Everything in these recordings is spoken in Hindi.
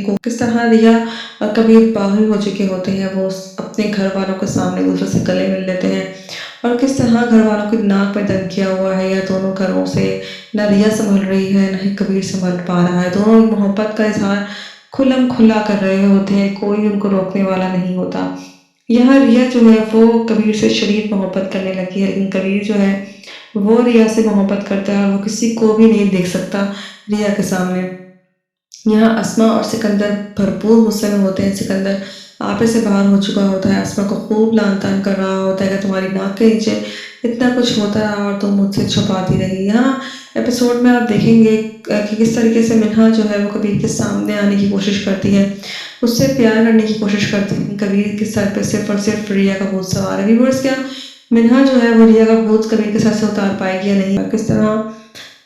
को किस तरह रिया और कबीर बागी हो चुके होते हैं। वो अपने घर वालों के सामने एक दूसरे से गले मिल लेते हैं और किस तरह घर वालों की नाक में दम किया हुआ है या दोनों घरों से न रिया संभल रही है न ही कबीर संभल पा रहा है। दोनों मोहब्बत का इजहार खुल्लम खुल्ला कर रहे होते हैं, कोई भी उनको रोकने वाला नहीं होता। यहाँ रिया जो है वो कबीर से शदीद मोहब्बत करने लगी है, लेकिन कबीर जो है वो रिया से मोहब्बत करता है और वो किसी को भी नहीं देख सकता रिया के सामने। यहाँ अस्मा और सिकंदर भरपूर गुस्से में होते हैं। सिकंदर आपे से बाहर हो चुका होता है, अस्मा को खूब लान-तान कर रहा होता है कि तुम्हारी नाक के नीचे इतना कुछ होता रहा और तुम मुझसे छुपाती रही। यहाँ एपिसोड में आप देखेंगे कि किस तरीके से मिन्हा जो है वो कबीर के सामने आने की कोशिश करती है, उससे प्यार करने की कोशिश करती है। कबीर के सर पे सिर्फ और सिर्फ रिया का भूत सवार है। व्यूअर्स, क्या मिन्हा जो है वो रिया का भूत कबीर के सर से उतार पाएगी या नहीं? किस तरह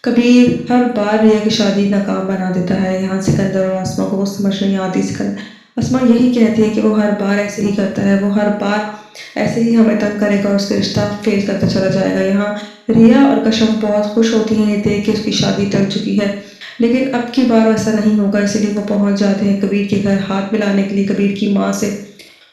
कबीर हर बार रिया की शादी नाकाम बना देता है। यहाँ सिकंदर और अस्मा को वो समझ नहीं आती। सिकंदर अस्मा यही कहती है कि वो हर बार ऐसे ही करता है, वो हर बार ऐसे ही हमें तंग करेगा और उसका रिश्ता फेल करता चला जाएगा। यहाँ रिया और कशफ बहुत खुश होती हैं ये देख के उसकी शादी टल चुकी है, लेकिन अब की बार ऐसा नहीं होगा, इसलिए वो पहुंच जाते हैं कबीर के घर हाथ मिलाने के लिए कबीर की माँ से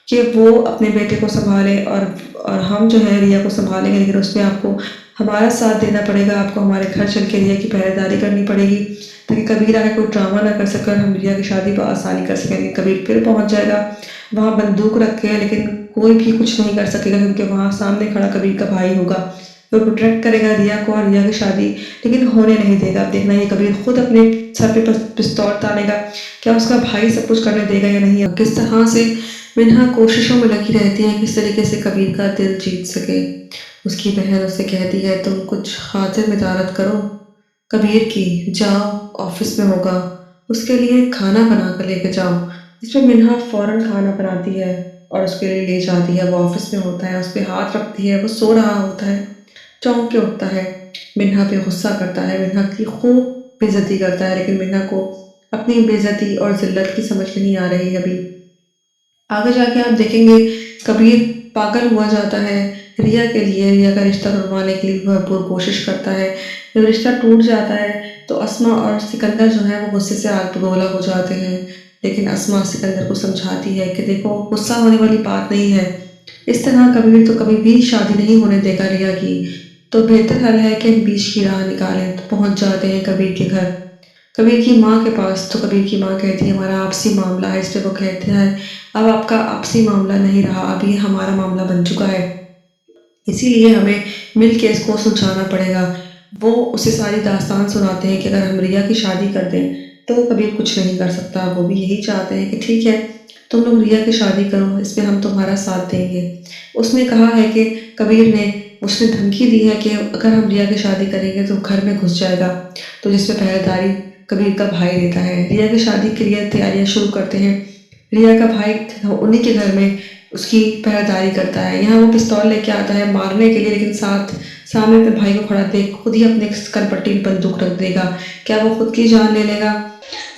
कि वो अपने बेटे को संभाले और हम जो है रिया को संभालेंगे, लेकिन उसमें आपको हमारा साथ देना पड़ेगा, आपको हमारे घर चल के रिया की पहरेदारी करनी पड़ेगी ताकि कबीर आगे कोई ड्रामा ना कर सके और हम रिया की शादी पर आसानी कर सकेंगे। कबीर फिर पहुंच जाएगा वहाँ बंदूक रख के, लेकिन कोई भी कुछ नहीं कर सकेगा क्योंकि वहाँ सामने खड़ा कबीर का भाई होगा। वो प्रोटेक्ट करेगा रिया को और रिया की शादी लेकिन होने नहीं देगा। अब देखना ये कबीर खुद अपने सर पे पिस्तौल तानेगा, क्या उसका भाई सब कुछ करने देगा या नहीं। किस तरह से मिन्हा कोशिशों में लगी रहती है किस तरीके से कबीर का दिल जीत सके। उसकी बहन उससे कहती है तुम कुछ खातिर मितारत करो कबीर की, जाओ ऑफिस में होगा, उसके लिए खाना बना कर लेके जाओ। इस पर मिन्हा फौरन खाना बनाती है और उसके लिए ले जाती है। वो ऑफिस में होता है, उस पर हाथ रखती है, वो सो रहा होता है, चौंक के उठता है, मिन्हा पे गुस्सा करता है, मिन्हा की खूब बेइज्जती करता है, लेकिन मिन्हा को अपनी बेइज्जती और जिल्लत की समझ नहीं आ रही अभी। आगे जाके आप देखेंगे कबीर पागल हुआ जाता है रिया के लिए, रिया का रिश्ता तुड़वाने के लिए भरपूर कोशिश करता है। जब रिश्ता टूट जाता है तो अस्मा और सिकंदर जो है वो गुस्से से आग बगोला हो जाते हैं, लेकिन अस्मा सिकंदर को समझाती है कि देखो गुस्सा होने वाली बात नहीं है, इस तरह कबीर तो कभी भी शादी नहीं होने देगा रिया की, तो बेहतर हल है कि हम बीच की राह निकालें। तो पहुंच जाते हैं कबीर के घर, कबीर की माँ के पास। तो कबीर की माँ कहती है हमारा आपसी मामला है। इस पे वो कहते हैं अब आपका आपसी मामला नहीं रहा, अब ये हमारा मामला बन चुका है, इसीलिए हमें मिल के इसको सुलझाना पड़ेगा। वो उसे सारी दास्तान सुनाते हैं कि अगर हम रिया की शादी कर दें तो कबीर कुछ नहीं कर सकता। वो भी यही चाहते हैं कि ठीक है तुम लोग रिया की शादी करो, इसमें हम तुम्हारा साथ देंगे। उसने कहा है कि कबीर ने उसने धमकी दी है कि अगर हम रिया की शादी करेंगे तो घर में घुस जाएगा, तो जिसपे पहरेदारी कबीर का भाई देता है। रिया की शादी के लिए तैयारियां शुरू करते हैं। रिया का भाई उन्हीं के घर में उसकी पहरेदारी करता है। यहाँ वो पिस्तौल लेके आता है मारने के लिए, लेकिन सामने अपने भाई को खड़ा देख खुद ही अपने कनपट्टी में बंदूक रख देगा। क्या वो खुद की जान ले लेगा?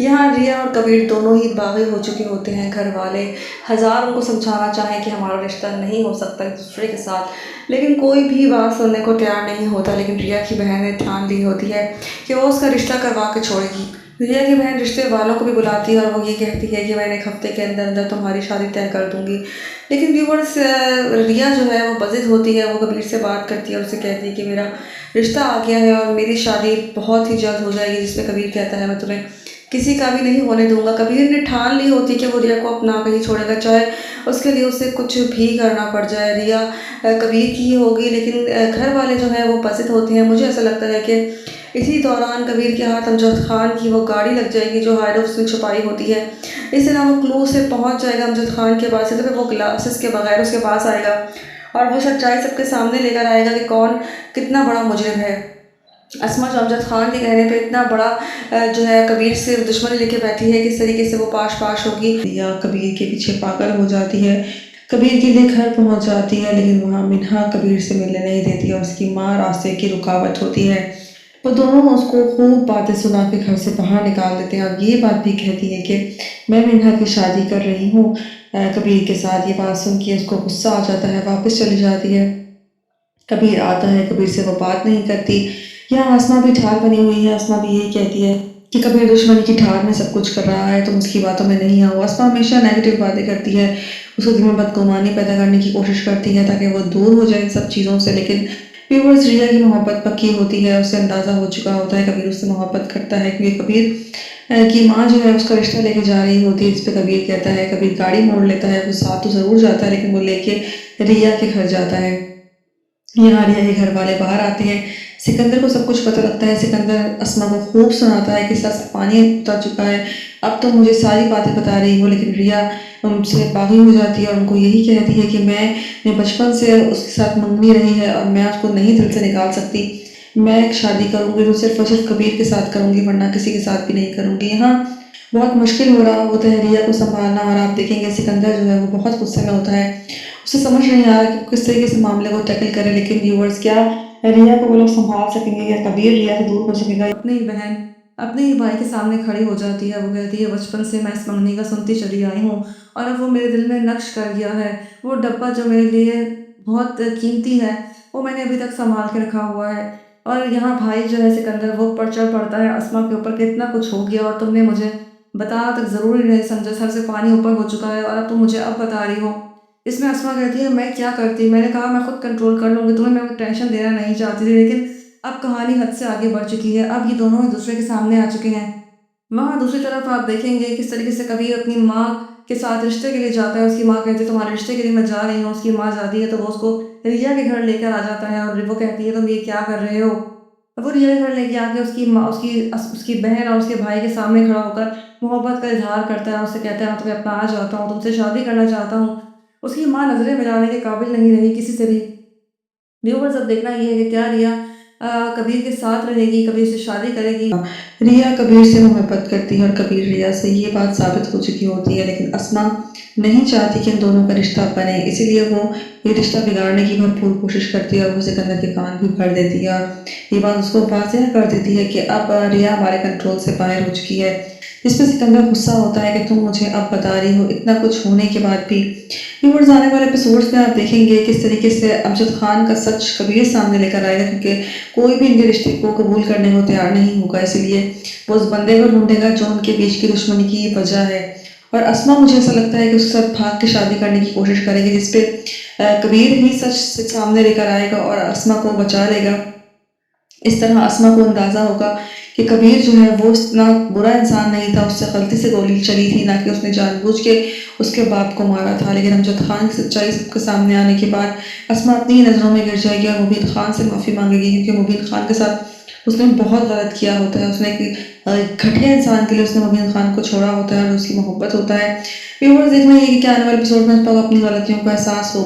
यहाँ रिया और कबीर दोनों ही बागी हो चुके होते हैं। घर वाले हजार उनको समझाना चाहें कि हमारा रिश्ता नहीं हो सकता एक दूसरे के साथ, लेकिन कोई भी बात सुनने को तैयार नहीं होता। लेकिन रिया की बहन ने ठान ली होती है कि वो उसका रिश्ता करवा के छोड़ेगी। रिया की बहन रिश्ते वालों को भी बुलाती है और वो ये कहती है कि मैंने एक हफ्ते के अंदर अंदर तुम्हारी शादी तय कर दूंगी। लेकिन व्यूवर्स, रिया जो है वो बजिद होती है, वो कबीर से बात करती है और उसे कहती है कि मेरा रिश्ता आ गया है और मेरी शादी बहुत ही जल्द हो जाएगी, जिसमें कबीर कहता है मैं तुम्हें किसी का भी नहीं होने दूंगा। कबीर ने ठान ली होती कि वो रिया को अपना के ही छोड़ेगा, चाहे उसके लिए उसे कुछ भी करना पड़ जाए। रिया कबीर की ही होगी, लेकिन घर वाले जो है वो बसित होते हैं। मुझे ऐसा लगता है कि इसी दौरान कबीर के हाथ अमजद खान की वो गाड़ी लग जाएगी जो हाइड उसने छुपाई होती है। इस तरह वो क्लू से पहुंच जाएगा अमजद खान के पास, तो फिर वो ग्लासेस के बगैर उसके पास आएगा और वो सच्चाई सबके सामने लेकर आएगा कि कौन कितना बड़ा मुजरिम है। अस्मा जो अमजद खान के कहने पे इतना बड़ा जो है कबीर से दुश्मनी लेके बैठी है, किस तरीके से वो पाश पाश होगी। या कबीर के पीछे पागल हो जाती है, कबीर के लिए घर पहुंच जाती है, लेकिन वहाँ मिन्हा कबीर से मिलने नहीं देती और उसकी माँ रास्ते की रुकावट होती है। वो दोनों उसको खूब बातें सुना के घर से बाहर निकाल देते हैं और ये बात भी कहती है कि मैं मिन्हा की शादी कर रही हूँ कबीर के साथ। ये बात सुन के उसको गुस्सा आ जाता है, वापस चली जाती है। कबीर आता है, कबीर से वो बात नहीं करती। यहाँ आसमा भी ढाल बनी हुई है, आसमा भी यही कहती है कि कबीर दुश्मनी की ठार में सब कुछ कर रहा है, तुम उसकी बातों में नहीं आओ। अस्मा हमेशा नेगेटिव बातें करती है, उसके दिल में बदगुमानी पैदा करने की कोशिश करती है ताकि वो दूर हो जाए इन सब चीज़ों से। लेकिन व्यूअर्स, रिया की मोहब्बत पक्की होती है, उसे अंदाज़ा हो चुका होता है कबीर उससे मोहब्बत करता है, क्योंकि कबीर की माँ जो है उसका रिश्ता लेके जा रही होती है, जिस पे कबीर कहता है, कबीर गाड़ी मोड़ लेता है, वो साथ तो ज़रूर जाता है लेकिन वो लेके रिया के घर जाता है। यहाँ आलिया के घर वाले बाहर आते हैं। सिकंदर को सब कुछ पता लगता है। सिकंदर अस्मा को खूब सुनाता है कि सर से पानी उतर चुका है, अब तो मुझे सारी बातें बता रही हो। लेकिन रिया उनसे बागी हो जाती है और उनको यही कहती है कि मैंने बचपन से उसके साथ मंगनी रही है और मैं उसको नहीं दिल से निकाल सकती। मैं एक शादी करूँगी तो सिर्फ और सिर्फ कबीर के साथ करूँगी, वरना किसी के साथ भी नहीं करूँगी। यहाँ बहुत मुश्किल हो रहा होता है रिया को संभालना, और आप देखेंगे सिकंदर जो है वो बहुत गुस्से में होता है। उसे समझ नहीं आ रहा कि किस तरीके से मामले को टैकल करे। लेकिन व्यूअर्स, क्या रिया को वो लोग संभाल सकेंगे, या कबीर रिया से दूर हो सकेगा? अपनी ही बहन अपने ही भाई के सामने खड़ी हो जाती है। वो कहती है, बचपन से मैं इस मंगनी का सुनती चली आई हूँ और अब वो मेरे दिल में नक्श कर गया है। वो डब्बा जो मेरे लिए बहुत कीमती है, वो मैंने अभी तक संभाल के रखा हुआ है। और यहाँ भाई जो है सिकंदर, वो पर चढ़ पड़ता है अस्मा के ऊपर कि इतना कुछ हो गया और तुमने मुझे बताना तक ज़रूरी नहीं समझा। सर से पानी ऊपर हो चुका है और अब तुम मुझे अब बता रही हो। इसमें अस्मा कहती है, मैं क्या करती, मैंने कहा मैं खुद कंट्रोल कर लूँगी, तुम्हें मैं टेंशन देना नहीं चाहती थी, लेकिन अब कहानी हद से आगे बढ़ चुकी है। अब ये दोनों एक दूसरे के सामने आ चुके हैं। वहाँ दूसरी तरफ आप देखेंगे किस तरीके से कबीर अपनी माँ के साथ रिश्ते के लिए जाता है। उसकी माँ कहती है, तुम्हारे रिश्ते के लिए मैं जा रही हूँ। उसकी माँ जाती है तो वो उसको रिया के घर लेकर आ जाता है और वो कहती है, तुम ये क्या कर रहे हो? अब वो रिया के घर लेके आके उसकी माँ, उसकी बहन और उसके भाई के सामने खड़ा होकर मोहब्बत का इज़हार करता है। उससे कहता है, मैं तुम्हें अपना चाहता हूँ, तुमसे शादी करना चाहता हूँ। उसकी माँ नज़रें मिलाने के काबिल नहीं रही किसी से भी। व्यूअर्स, अब देखना ये है कि क्या रिया कबीर के साथ रहेगी, कबीर से शादी करेगी। रिया कबीर से मोहब्बत करती है और कबीर रिया से, ये बात साबित हो चुकी होती है। लेकिन अस्मा नहीं चाहती कि इन दोनों का रिश्ता बने, इसीलिए वो ये रिश्ता बिगाड़ने की भरपूर कोशिश करती है और वो सिकंदर के कान भी भर देती है और ये बात उसको वाज़ेह कर देती है कि अब रिया हमारे कंट्रोल से बाहर हो चुकी है। जिस पे सिकंदर गुस्सा होता है कि तुम मुझे अब बता रही हो, इतना कुछ होने के बाद भी। व्यूअर्स, आने वाले एपिसोड्स में आप देखेंगे किस तरीके से अमजद खान का सच कबीर सामने लेकर आएगा, क्योंकि कोई भी इनके रिश्ते को कबूल करने को तैयार नहीं होगा। इसलिए वो उस बंदे को ढूंढेगा जो उनके बीच की दुश्मनी की वजह है। और अस्मा, मुझे ऐसा लगता है कि उसके साथ भाग के शादी करने की कोशिश करेगी, जिसपे कबीर ही सच सामने लेकर आएगा और अस्मा को बचा लेगा। इस तरह अस्मा को अंदाज़ा होगा कि कबीर जो है वो इतना बुरा इंसान नहीं था, उससे गलती से गोली चली थी, ना कि उसने जानबूझ के उसके बाप को मारा था। लेकिन अमजद खान की सच्चाई सबके सामने आने के बाद अस्मा अपनी ही नज़रों में गिर जाएगी और मुबीन खान से माफ़ी मांगेगी, क्योंकि मुबीन खान के साथ उसने बहुत गलत किया होता है। उसने एक घटिया इंसान के लिए उसने मुबीन खान को छोड़ा होता है और उसकी मोहब्बत होता है। व्यूअर्स, देखना ये कि क्या आने वाले एपिसोड में इस पर अपनी गलतियों का एहसास होगा।